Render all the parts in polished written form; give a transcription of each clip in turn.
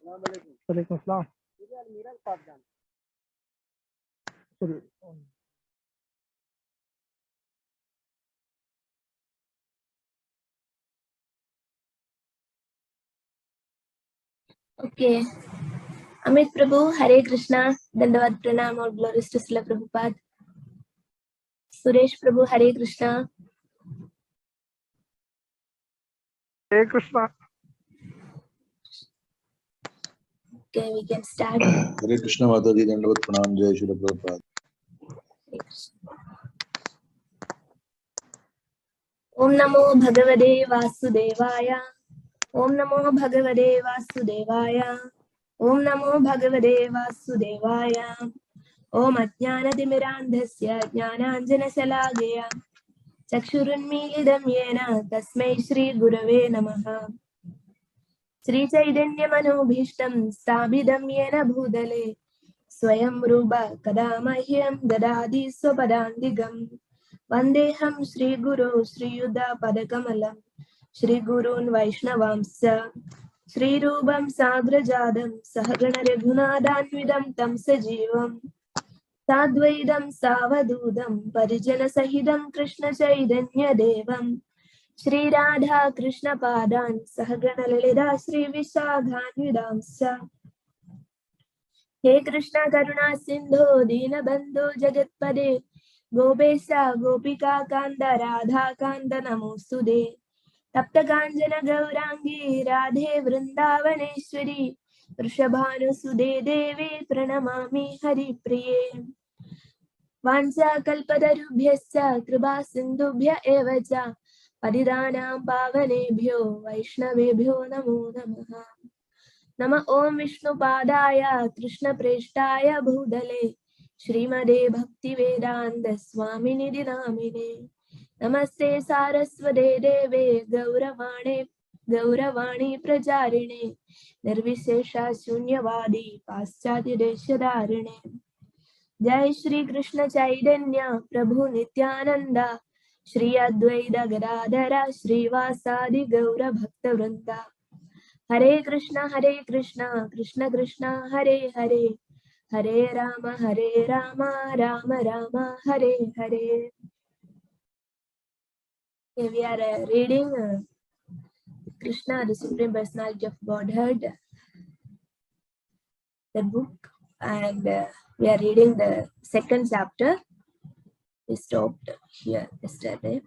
Walaikum Assalam. Sorry. Okay. Amit Prabhu, Hare Krishna, Dandavad Pranam, all glories to Srila Prabhupada. Suresh Prabhu, Hare Krishna. Hare Krishna. Okay, we can start. Hare Krishna Mataji, Dandavat Pranam, Jai Shri Prabhupada. Om Namo Bhagavate Vasudevaya. Om Namo Bhagavate Vasudevaya. Om Namo Bhagavate Vasudevaya. Om Ajnanatimirandhasya Jnananjana Salagaya. Chakshurunmilidam Yena Tasmai Shri Gurave Namaha. Shri Chaitanya Manobhishtam Stabhidam Yena Bhudale. Swayam Rupa Kadamahyam Dadadi Swapadandigam. Vandeham Shri Guru Shri Yuddha Padakamalam. Shri Gurun Vaishnavamsa. Shri Rupam Sagrajadam Sahagana Raghunathanvidam Tam Sajivam. Sadvaidam Savadudam Parijana Sahidam Krishna Chaitanya Devam. Shri Radha Krishna Padan Sahagana Lalita Shri Vishadhanvidamsa. He Krishna Karuna Sindhu Dinabandhu Jagatpade Gopesha Gopika Kanda Radha Kanda Namostude Tapta Kanjana Gaurangi Radhe Vrindavaneshwari Vrishabhanusude Devi Pranamami Hari Priye Vancha Kalpatarubhyascha Kripa Sindhubhya Evacha Paridanam Pavanebhyo Vaishnavebhyo Namo Namaha Nama Om Vishnu Padaya Krishna Preshtaya Bhudale Srimade Bhakti Vedanta Swamini Dinamine Namaste Saraswate Deve Gauravani Prajarine Nirvishesha Shunyavadi Paschati Deshadarine Jai Shri Krishna Chaitanya Prabhu Nityananda Shri Advaita Gadadhara Shri Vasadi Gaura Bhakta Vrinda Hare Krishna, Krishna Krishna, Hare Hare, Hare Rama, Rama Rama, Hare Hare. Okay, we are reading Krishna, the Supreme Personality of Godhead, the book, and we are reading the second chapter. We stopped here yesterday.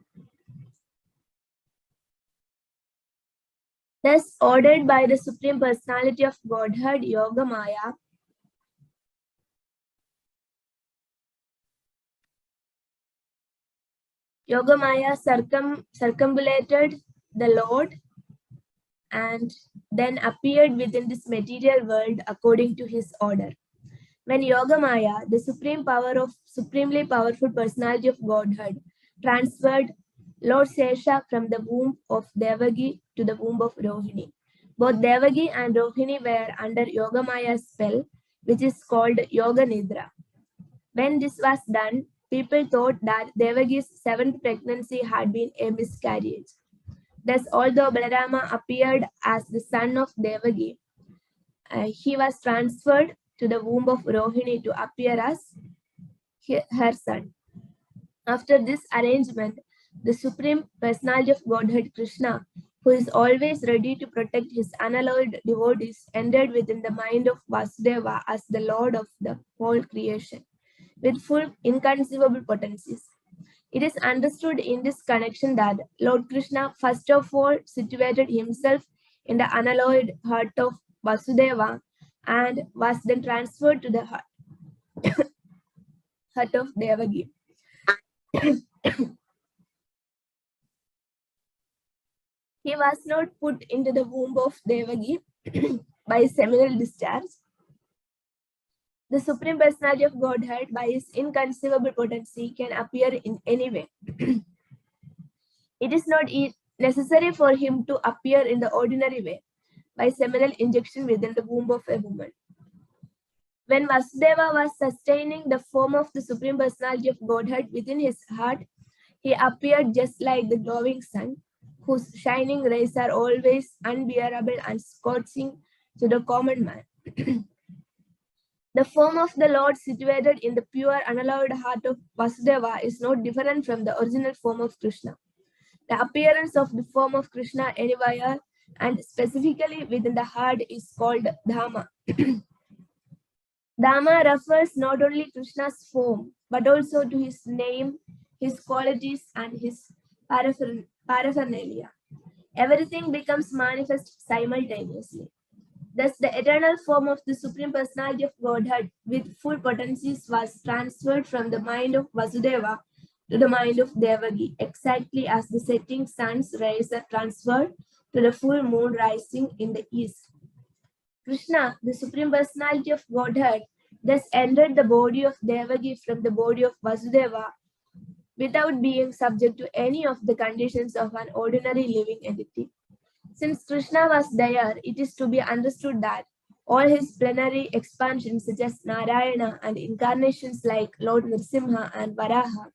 Thus ordered by the Supreme Personality of Godhead, Yogamaya, circumambulated the Lord and then appeared within this material world according to his order. When Yogamaya, the supremely powerful personality of Godhead, transferred Lord Sesha from the womb of Devaki to the womb of Rohini. Both Devaki and Rohini were under Yogamaya's spell, which is called Yoga Nidra. When this was done, people thought that Devaki's seventh pregnancy had been a miscarriage. Thus, although Balarama appeared as the son of Devaki, he was transferred to the womb of Rohini to appear as her son. After this arrangement, the Supreme Personality of Godhead Krishna, who is always ready to protect his unalloyed devotees, entered within the mind of Vasudeva as the Lord of the whole creation, with full inconceivable potencies. It is understood in this connection that Lord Krishna first of all situated himself in the unalloyed heart of Vasudeva and was then transferred to the heart of Devaki. He was not put into the womb of Devaki by seminal discharge. The Supreme Personality of Godhead, by his inconceivable potency, can appear in any way. It is not necessary for him to appear in the ordinary way, by seminal injection within the womb of a woman. When Vasudeva was sustaining the form of the Supreme Personality of Godhead within his heart, he appeared just like the glowing sun, whose shining rays are always unbearable and scorching to the common man. The form of the Lord situated in the pure, unalloyed heart of Vasudeva is not different from the original form of Krishna. The appearance of the form of Krishna anywhere and specifically within the heart is called Dhamma. Dhamma refers not only Krishna's form but also to his name, his qualities, and his paraphernalia. Everything becomes manifest simultaneously. Thus, the eternal form of the Supreme Personality of Godhead with full potencies was transferred from the mind of Vasudeva to the mind of Devaki, exactly as the setting sun's rays are transferred to the full moon rising in the east. Krishna, the Supreme Personality of Godhead, thus entered the body of Devaki from the body of Vasudeva without being subject to any of the conditions of an ordinary living entity. Since Krishna was there, it is to be understood that all his plenary expansions, such as Narayana and incarnations like Lord Nrsimha and Varaha,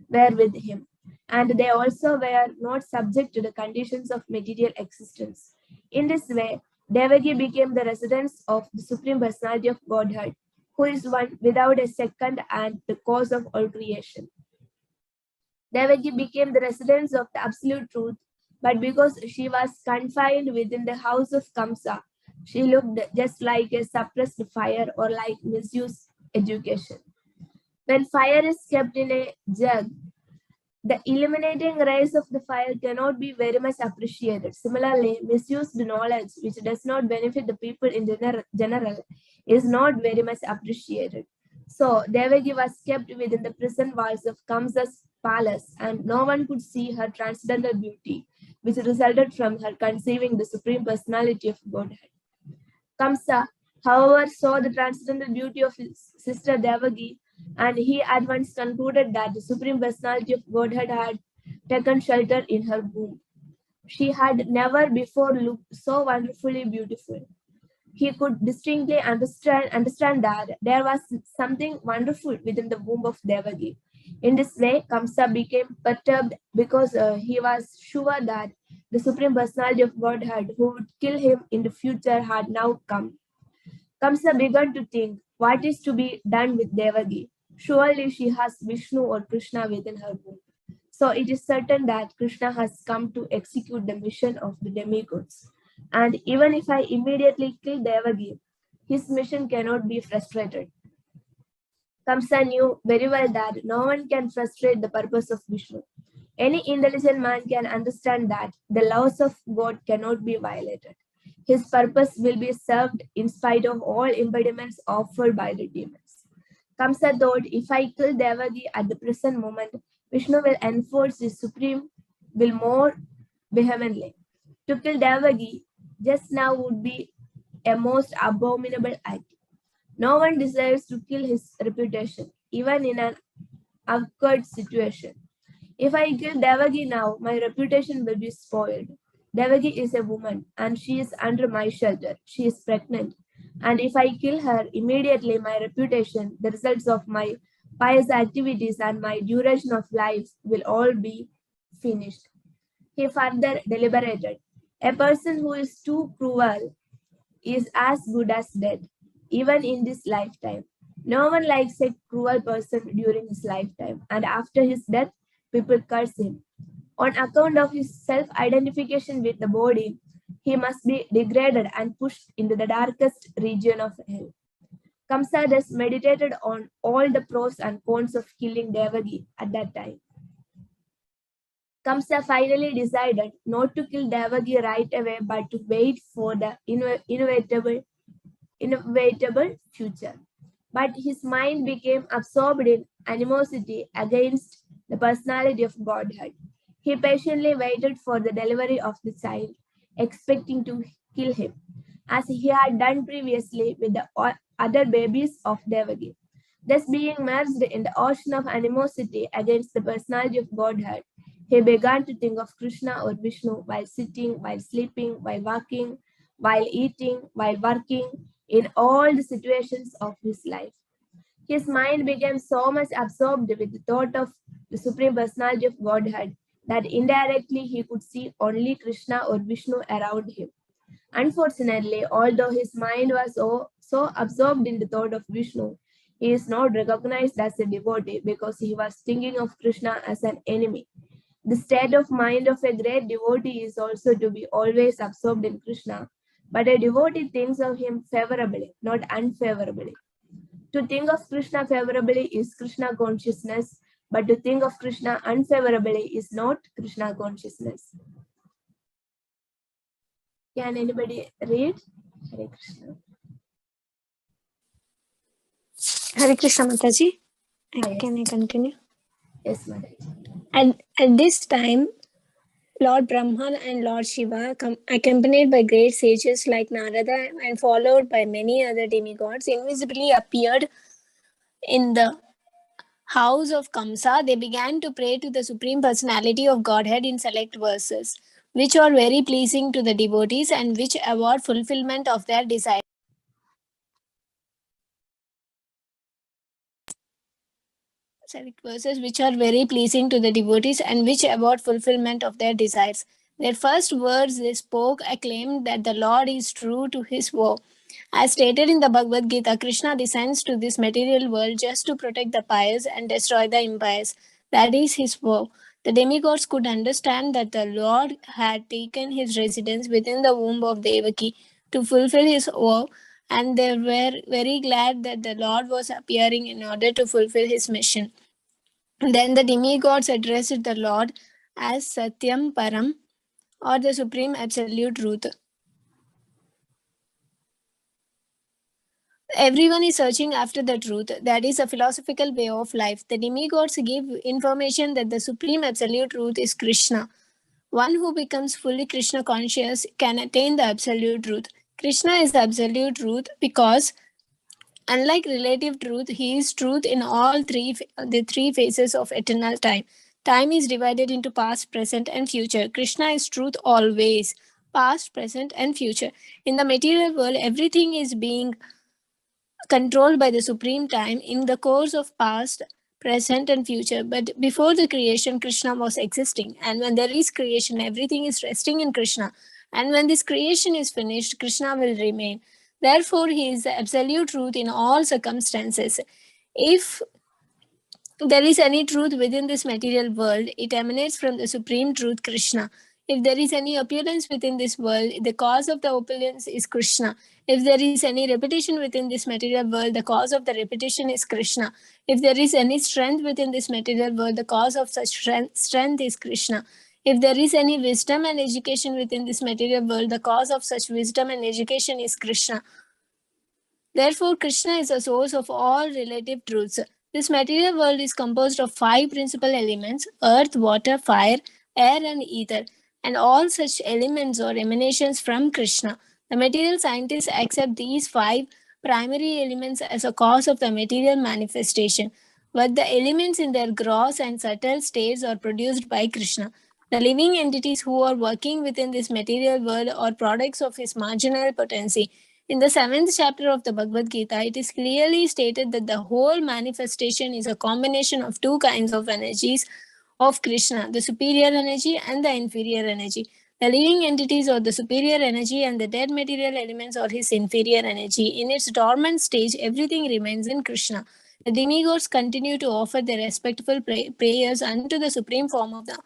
were with him, and they also were not subject to the conditions of material existence. In this way, Devaki became the residence of the Supreme Personality of Godhead, who is one without a second and the cause of all creation. Devaki became the residence of the Absolute Truth, but because she was confined within the house of Kamsa, she looked just like a suppressed fire or like misused education. When fire is kept in a jug, the illuminating rays of the fire cannot be very much appreciated. Similarly, misused knowledge, which does not benefit the people in general, is not very much appreciated. So, Devaki was kept within the prison walls of Kamsa's palace, and no one could see her transcendental beauty, which resulted from her conceiving the Supreme Personality of Godhead. Kamsa, however, saw the transcendental beauty of his sister Devaki, and he at once concluded that the Supreme Personality of Godhead had taken shelter in her womb. She had never before looked so wonderfully beautiful. He could distinctly understand that there was something wonderful within the womb of Devaki. In this way, Kamsa became perturbed because he was sure that the Supreme Personality of Godhead, who would kill him in the future, had now come. Kamsa began to think, what is to be done with Devaki? Surely she has Vishnu or Krishna within her womb. So it is certain that Krishna has come to execute the mission of the demigods. And even if I immediately kill Devaki, his mission cannot be frustrated. Kamsa knew very well that no one can frustrate the purpose of Vishnu. Any intelligent man can understand that the laws of God cannot be violated. His purpose will be served in spite of all impediments offered by the demons. Kamsa thought, if I kill Devaki at the present moment, Vishnu will enforce his supreme will more vehemently. To kill Devaki just now would be a most abominable act. No one desires to kill his reputation, even in an awkward situation. If I kill Devaki now, my reputation will be spoiled. Devaki is a woman and she is under my shelter. She is pregnant. And if I kill her immediately, my reputation, the results of my pious activities, and my duration of life will all be finished. He further deliberated. A person who is too cruel is as good as dead, even in this lifetime. No one likes a cruel person during his lifetime, and after his death, people curse him. On account of his self identification with the body, he must be degraded and pushed into the darkest region of hell. Kamsa thus meditated on all the pros and cons of killing Devaki at that time. Kamsa finally decided not to kill Devaki right away but to wait for the inevitable future. But his mind became absorbed in animosity against the personality of Godhead. He patiently waited for the delivery of the child, expecting to kill him, as he had done previously with the other babies of Devaki. Thus, being merged in the ocean of animosity against the personality of Godhead, he began to think of Krishna or Vishnu while sitting, while sleeping, while walking, while eating, while working, in all the situations of his life. His mind became so much absorbed with the thought of the Supreme Personality of Godhead that indirectly he could see only Krishna or Vishnu around him. Unfortunately, although his mind was so absorbed in the thought of Vishnu, he is not recognized as a devotee because he was thinking of Krishna as an enemy. The state of mind of a great devotee is also to be always absorbed in Krishna, but a devotee thinks of him favorably, not unfavorably. To think of Krishna favorably is Krishna consciousness, but to think of Krishna unfavorably is not Krishna consciousness. Can anybody read? Hare Krishna. Hare Krishna Mataji. Yes. Can I continue? Yes, Mother. At this time, Lord Brahma and Lord Shiva, accompanied by great sages like Narada and followed by many other demigods, invisibly appeared in the house of Kamsa. They began to pray to the Supreme Personality of Godhead in select verses, which are very pleasing to the devotees and which award fulfillment of their desires. Select verses which are very pleasing to the devotees and which award fulfillment of their desires. Their first words they spoke acclaimed that the Lord is true to his vow. As stated in the Bhagavad Gita, Krishna descends to this material world just to protect the pious and destroy the impious. That is his vow. The demigods could understand that the Lord had taken his residence within the womb of Devaki to fulfill his vow, and they were very glad that the Lord was appearing in order to fulfill his mission. Then the demigods addressed the Lord as Satyam Param, or the Supreme Absolute Truth. Everyone is searching after the truth. That is a philosophical way of life. The demigods give information that the Supreme Absolute Truth is Krishna. One who becomes fully Krishna conscious can attain the Absolute Truth. Krishna is the Absolute Truth because, unlike relative truth, he is truth in all the three phases of eternal time. Time is divided into past, present, and future. Krishna is truth always, past, present, and future. In the material world, everything is being controlled by the supreme time in the course of past, present, and future. But before the creation, Krishna was existing. And when there is creation, everything is resting in Krishna. And when this creation is finished, Krishna will remain. Therefore, he is the absolute truth in all circumstances. If there is any truth within this material world, it emanates from the supreme truth, Krishna. If there is any opulence within this world, the cause of the opulence is Krishna. If there is any repetition within this material world, the cause of the repetition is Krishna. If there is any strength within this material world, the cause of such strength is Krishna. If there is any wisdom and education within this material world, the cause of such wisdom and education is Krishna. Therefore, Krishna is the source of all relative truths. This material world is composed of 5 principal elements: earth, water, fire, air, and ether, and all such elements are emanations from Krishna. The material scientists accept these 5 primary elements as a cause of the material manifestation, but the elements in their gross and subtle states are produced by Krishna. The living entities who are working within this material world are products of his marginal potency. In the 7th chapter of the Bhagavad Gita, it is clearly stated that the whole manifestation is a combination of 2 kinds of energies of Krishna, the superior energy and the inferior energy. The living entities are the superior energy and the dead material elements are his inferior energy. In its dormant stage, everything remains in Krishna. The demigods continue to offer their respectful prayers unto the supreme form of the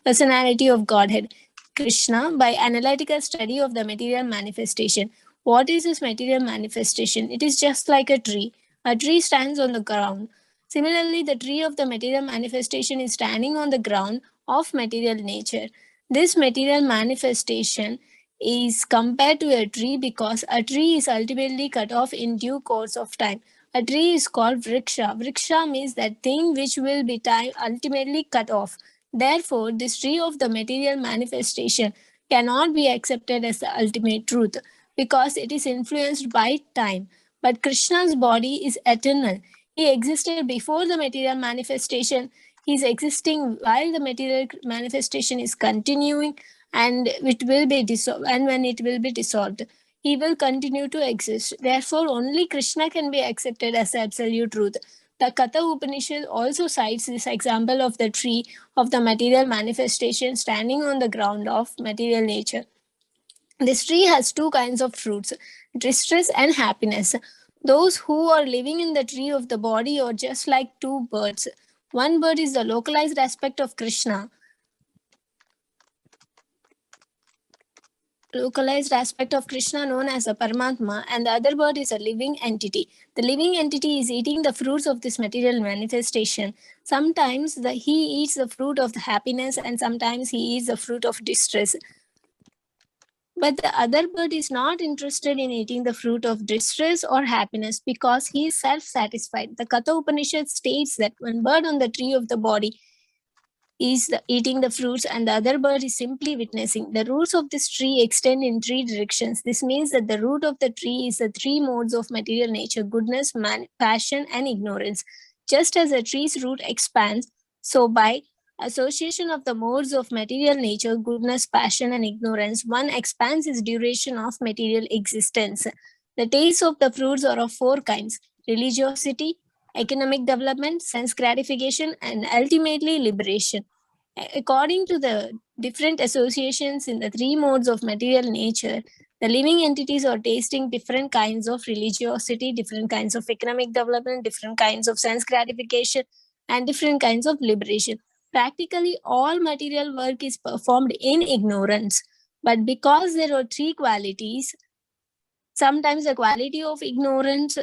personality of Godhead, Krishna, by analytical study of the material manifestation. What is this material manifestation? It is just like a tree. A tree stands on the ground. Similarly, the tree of the material manifestation is standing on the ground of material nature. This material manifestation is compared to a tree because a tree is ultimately cut off in due course of time. A tree is called vriksha. Vriksha means that thing which will be ultimately cut off. Therefore, this tree of the material manifestation cannot be accepted as the ultimate truth because it is influenced by time. But Krishna's body is eternal. He existed before the material manifestation. He is existing while the material manifestation is continuing, and it will be dissolved. And when it will be dissolved, he will continue to exist. Therefore, only Krishna can be accepted as the absolute truth. The Katha Upanishad also cites this example of the tree of the material manifestation standing on the ground of material nature. This tree has two kinds of fruits, distress and happiness. Those who are living in the tree of the body are just like two birds. One bird is the localized aspect of Krishna, known as a Paramatma, and the other bird is a living entity. The living entity is eating the fruits of this material manifestation. Sometimes he eats the fruit of the happiness, and sometimes he eats the fruit of distress. But the other bird is not interested in eating the fruit of distress or happiness because he is self-satisfied. The Katha Upanishad states that one bird on the tree of the body is eating the fruits and the other bird is simply witnessing. The roots of this tree extend in three directions. This means that the root of the tree is the three modes of material nature: goodness, passion, and ignorance. Just as a tree's root expands, so by association of the modes of material nature, goodness, passion, and ignorance, one expands its duration of material existence. The taste of the fruits are of four kinds: religiosity, economic development, sense gratification, and ultimately liberation. According to the different associations in the three modes of material nature, the living entities are tasting different kinds of religiosity, different kinds of economic development, different kinds of sense gratification, and different kinds of liberation. Practically all material work is performed in ignorance. But because there are three qualities, sometimes the quality of ignorance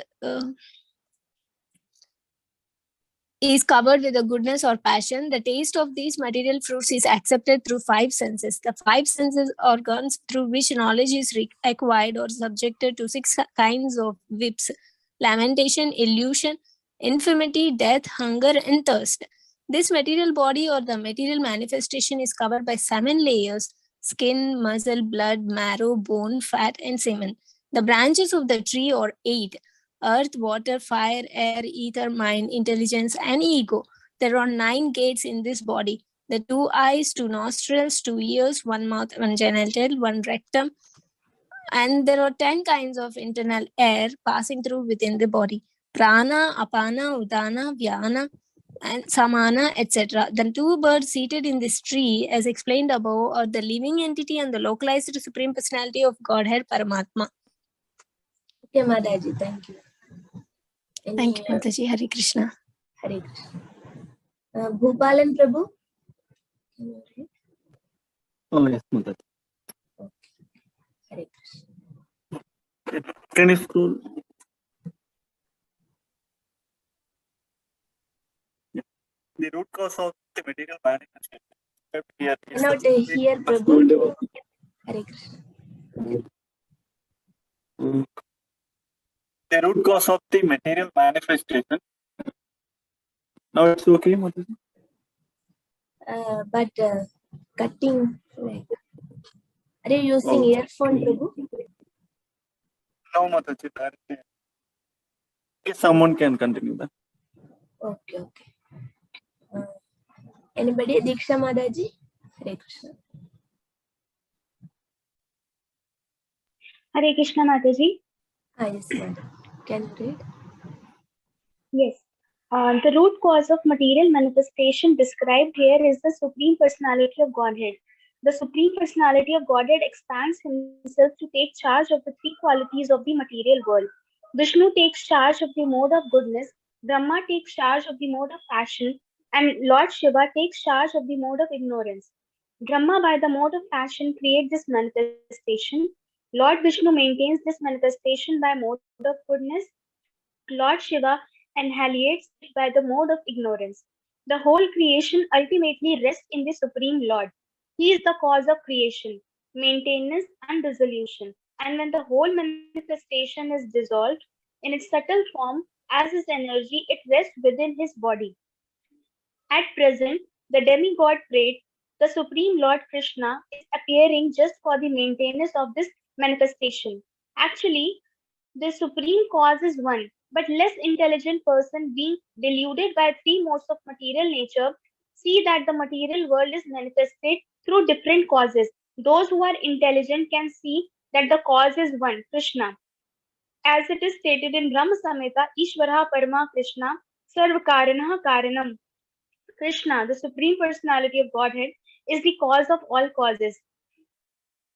is covered with the goodness or passion. The taste of these material fruits is accepted through five senses. The five senses organs through which knowledge is acquired or subjected to six kinds of whips: lamentation, illusion, infirmity, death, hunger, and thirst. This material body or the material manifestation is covered by 7 layers: skin, muscle, blood, marrow, bone, fat, and semen. The branches of the tree are 8: earth, water, fire, air, ether, mind, intelligence, and ego. There are 9 gates in this body: the 2 eyes, 2 nostrils, 2 ears, 1 mouth, 1 genital, 1 rectum. And there are 10 kinds of internal air passing through within the body: prana, apana, udana, vyana, and samana, etc. The 2 birds seated in this tree, as explained above, are the living entity and the localized Supreme Personality of Godhead Paramatma. Okay, Mataji, thank you. Thank you, Mataji. Hare Krishna. Hare Krishna. Bhupalan Prabhu? Can you read? Oh, yes, Mataji. Okay. Hare Krishna. Can you scroll? Yeah. The root cause of the material manifestation here is Cannot hear Prabhu. Hare Krishna. The root cause of the material manifestation. Now it's okay, Mataji? But cutting, like, are you using earphone, Prabhu? No, Mataji. If someone can continue that. Okay, okay. Anybody? Diksha Mataji? Hare Krishna. Hare Krishna Mataji. Yes, madam. Can you read? Yes. The root cause of material manifestation described here is the Supreme Personality of Godhead. The Supreme Personality of Godhead expands himself to take charge of the 3 qualities of the material world. Vishnu takes charge of the mode of goodness, Brahma takes charge of the mode of passion, and Lord Shiva takes charge of the mode of ignorance. Brahma, by the mode of passion, creates this manifestation. Lord Vishnu maintains this manifestation by mode of goodness. Lord Shiva annihilates it by the mode of ignorance. The whole creation ultimately rests in the Supreme Lord. He is the cause of creation, maintenance, and dissolution. And when the whole manifestation is dissolved in its subtle form as his energy, it rests within his body. At present, the demigod prayed, the Supreme Lord Krishna is appearing just for the maintenance of this manifestation. Actually, the supreme cause is one, but less intelligent person being deluded by 3 modes of material nature see that the material world is manifested through different causes. Those who are intelligent can see that the cause is one, Krishna. As it is stated in Brahma Samhita, Ishvara Parama Krishna, Sarva Karanaha Karanam. Krishna, the Supreme Personality of Godhead, is the cause of all causes.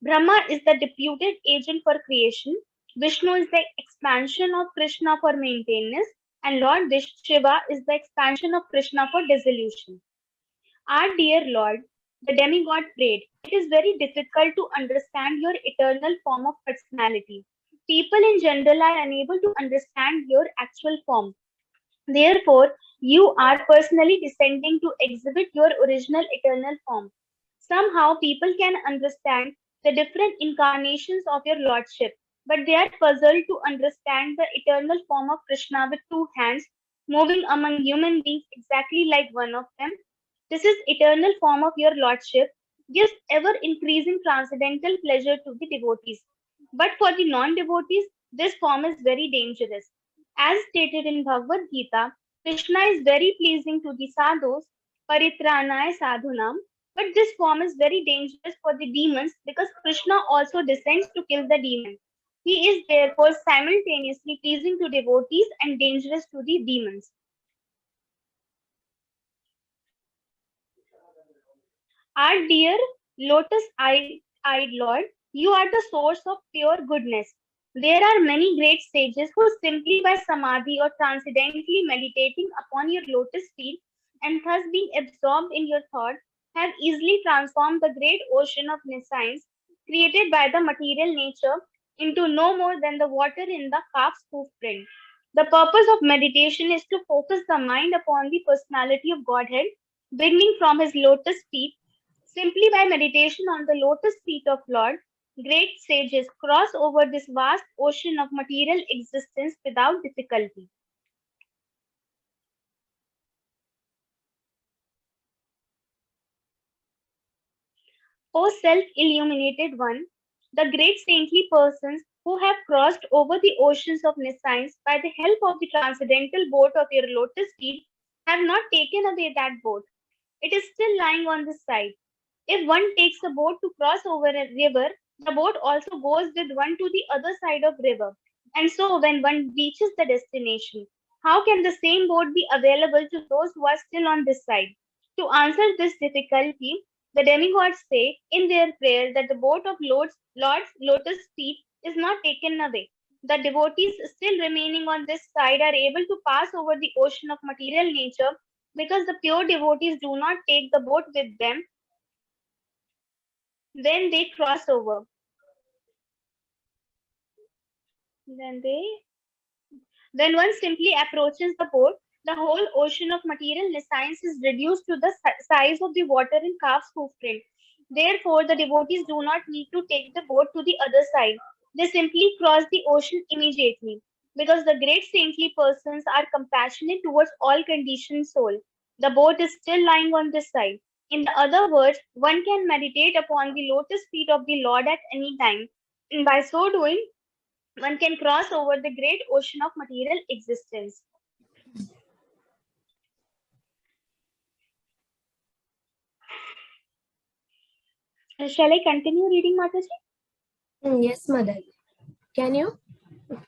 Brahma is the deputed agent for creation. Vishnu is the expansion of Krishna for maintenance, and Lord Shiva is the expansion of Krishna for dissolution. Our dear Lord, the demigod prayed, "It is very difficult to understand your eternal form of personality. People in general are unable to understand your actual form. Therefore, you are personally descending to exhibit your original eternal form. Somehow, people can understand the different incarnations of your Lordship, but they are puzzled to understand the eternal form of Krishna with two hands, moving among human beings exactly like one of them. This is eternal form of your Lordship, gives ever increasing transcendental pleasure to the devotees. But for the non devotees, this form is very dangerous. As stated in Bhagavad Gita, Krishna is very pleasing to the sadhus, paritranaya sadhunam, but this form is very dangerous for the demons because Krishna also descends to kill the demon. He is therefore simultaneously pleasing to devotees and dangerous to the demons. Our dear lotus-eyed Lord, you are the source of pure goodness. There are many great sages who simply by samadhi or transcendently meditating upon your lotus feet and thus being absorbed in your thought have easily transformed the great ocean of nescience created by the material nature into no more than the water in the calf's hoof print. The purpose of meditation is to focus the mind upon the personality of Godhead, beginning from his lotus feet. Simply by meditation on the lotus feet of Lord, great sages cross over this vast ocean of material existence without difficulty. O self-illuminated one, the great saintly persons who have crossed over the oceans of nescience by the help of the transcendental boat of your lotus feet have not taken away that boat. It is still lying on the side. If one takes a boat to cross over a river, the boat also goes with one to the other side of river. And so when one reaches the destination, how can the same boat be available to those who are still on this side? To answer this difficulty, the demigods say in their prayer that the boat of Lord's lotus feet is not taken away. The devotees still remaining on this side are able to pass over the ocean of material nature because the pure devotees do not take the boat with them when they cross over. Then they When one simply approaches the boat, the whole ocean of material nescience is reduced to the size of the water in calf's hoof print. Therefore, the devotees do not need to take the boat to the other side. They simply cross the ocean immediately. Because the great saintly persons are compassionate towards all conditioned soul. The boat is still lying on this side. In the other words, one can meditate upon the lotus feet of the Lord at any time. And by so doing, one can cross over the great ocean of material existence. Shall I continue reading, Mataji? Yes, mother. Can you?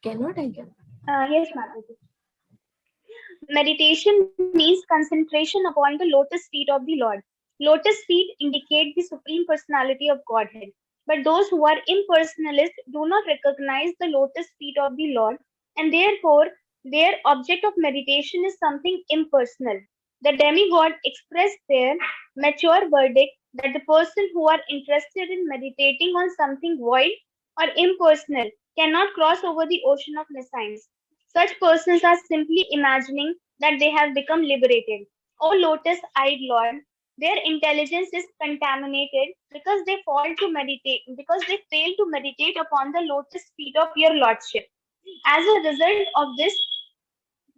Cannot, I can. Yes, Mataji. Meditation means concentration upon the lotus feet of the Lord. Lotus feet indicate the Supreme Personality of Godhead. But those who are impersonalists do not recognize the lotus feet of the Lord, and therefore their object of meditation is something impersonal. The demigod expressed their mature verdict that the person who are interested in meditating on something void or impersonal cannot cross over the ocean of nescience. Such persons are simply imagining that they have become liberated. O lotus-eyed Lord, their intelligence is contaminated because they fail to meditate upon the lotus feet of your Lordship. As a result of this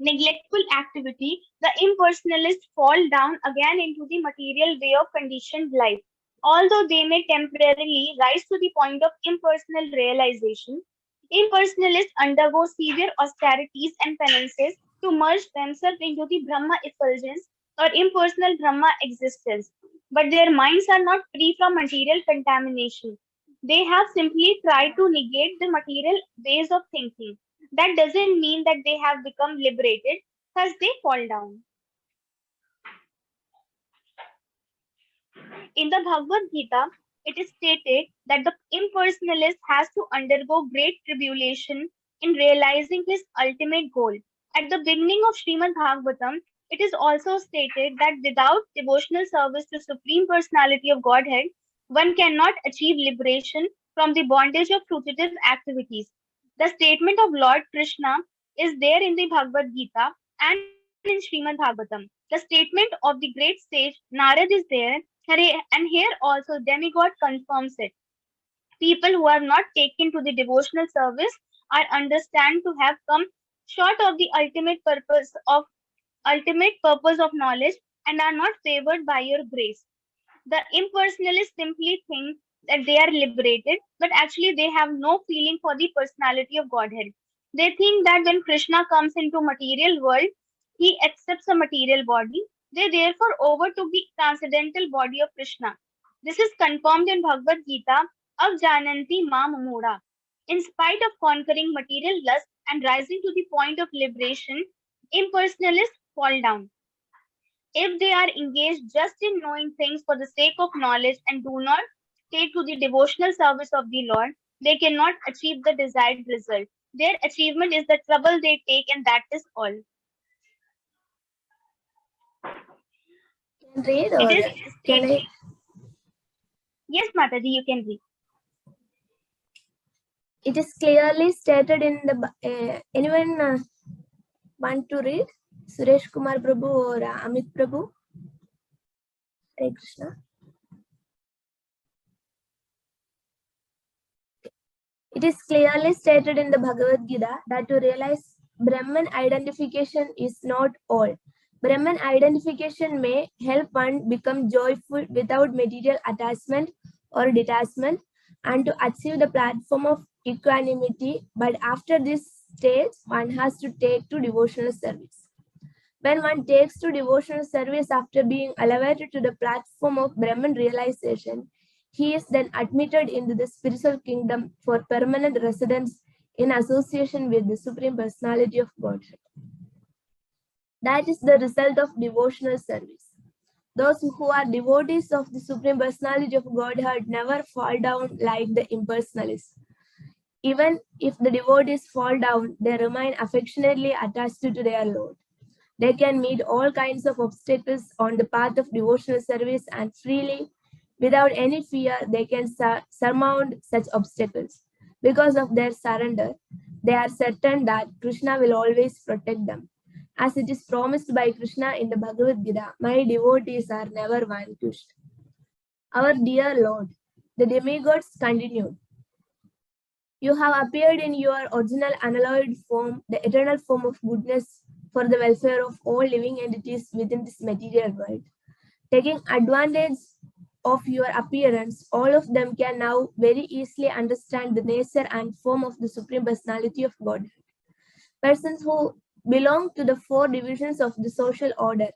neglectful activity, the impersonalists fall down again into the material way of conditioned life. Although they may temporarily rise to the point of impersonal realization, impersonalists undergo severe austerities and penances to merge themselves into the Brahma effulgence or impersonal Brahma existence. But their minds are not free from material contamination. They have simply tried to negate the material ways of thinking. That doesn't mean that they have become liberated, thus they fall down. In the Bhagavad Gita, it is stated that the impersonalist has to undergo great tribulation in realizing his ultimate goal. At the beginning of Srimad Bhagavatam, it is also stated that without devotional service to Supreme Personality of Godhead, one cannot achieve liberation from the bondage of fruitive activities. The statement of Lord Krishna is there in the Bhagavad Gita and in Srimad Bhagavatam. The statement of the great sage Narad is there, and here also demigod confirms it. People who are not taken to the devotional service are understand to have come short of the ultimate purpose of knowledge and are not favored by your grace. The impersonalists simply think that they are liberated, but actually they have no feeling for the personality of Godhead. They think that when Krishna comes into material world, he accepts a material body. They therefore overtook the transcendental body of Krishna. This is confirmed in Bhagavad Gita, Avjananti Mam Mura. In spite of conquering material lust and rising to the point of liberation, impersonalists fall down. If they are engaged just in knowing things for the sake of knowledge and do not take to the devotional service of the Lord, they cannot achieve the desired result. Their achievement is the trouble they take, and that is all. Can read It or is can stated. I? Yes, Mataji, you can read. It is clearly stated in the. Anyone want to read? Suresh Kumar Prabhu or Amit Prabhu? Hare Krishna. It is clearly stated in the Bhagavad Gita that to realize Brahman identification is not all. Brahman identification may help one become joyful without material attachment or detachment and to achieve the platform of equanimity, but after this stage, one has to take to devotional service. When one takes to devotional service after being elevated to the platform of Brahman realization, he is then admitted into the spiritual kingdom for permanent residence in association with the Supreme Personality of Godhead. That is the result of devotional service. Those who are devotees of the Supreme Personality of Godhead never fall down like the impersonalists. Even if the devotees fall down, they remain affectionately attached to their Lord. They can meet all kinds of obstacles on the path of devotional service and freely, without any fear, they can surmount such obstacles. Because of their surrender, they are certain that Krishna will always protect them. As it is promised by Krishna in the Bhagavad Gita, my devotees are never vanquished. Our dear Lord, the demigods continued. You have appeared in your original unalloyed form, the eternal form of goodness for the welfare of all living entities within this material world. Taking advantage of your appearance, all of them can now very easily understand the nature and form of the Supreme Personality of Godhead. Persons who belong to the four divisions of the social order,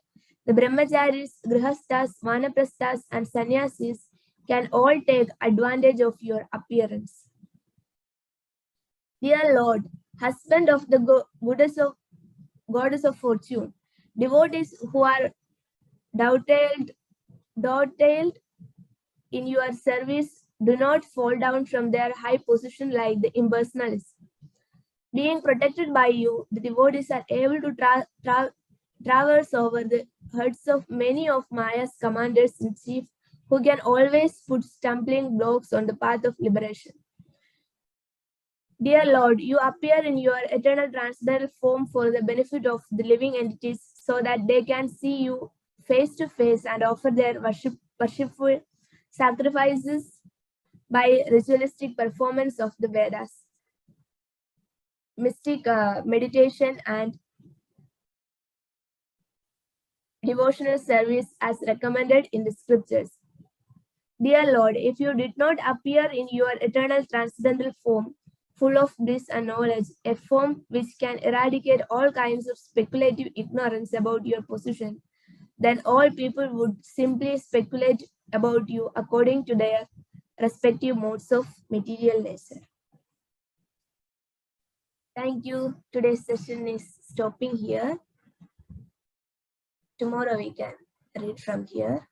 the Brahmacharis, Grihasthas, Vanaprasthas, and Sannyasis, can all take advantage of your appearance. Dear Lord, husband of the goddess of fortune, devotees who are dovetailed in your service do not fall down from their high position like the impersonalists. Being protected by you, the devotees are able to traverse over the heads of many of Maya's commanders in chief who can always put stumbling blocks on the path of liberation. Dear Lord, you appear in your eternal transcendental form for the benefit of the living entities so that they can see you face to face and offer their worshipful sacrifices by ritualistic performance of the Vedas, mystic meditation, and devotional service as recommended in the scriptures. Dear Lord, if you did not appear in your eternal transcendental form, full of bliss and knowledge, a form which can eradicate all kinds of speculative ignorance about your position, then all people would simply speculate about you according to their respective modes of material nature. Thank you. Today's session is stopping here. Tomorrow we can read from here.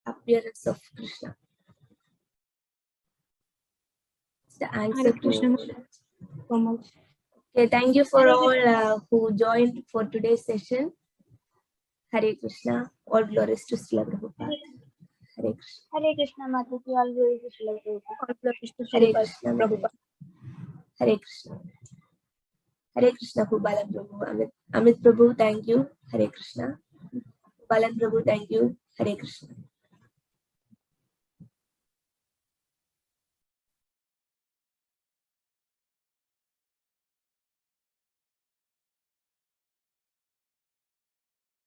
Appearance of Krishna. the answer Krishna. to. Okay, thank you for all who joined for today's session. Hare Krishna. All glories to Srila Prabhupada. Hare Krishna. Hare Krishna, Mataji, all glory to Srila Prabhupada. All glories to Hare Krishna. Prabhupada. Hare Krishna. Hare Krishna, Balan Prabhu. Amit Prabhu, thank you. Hare Krishna. Balan Prabhu, thank you. Hare Krishna.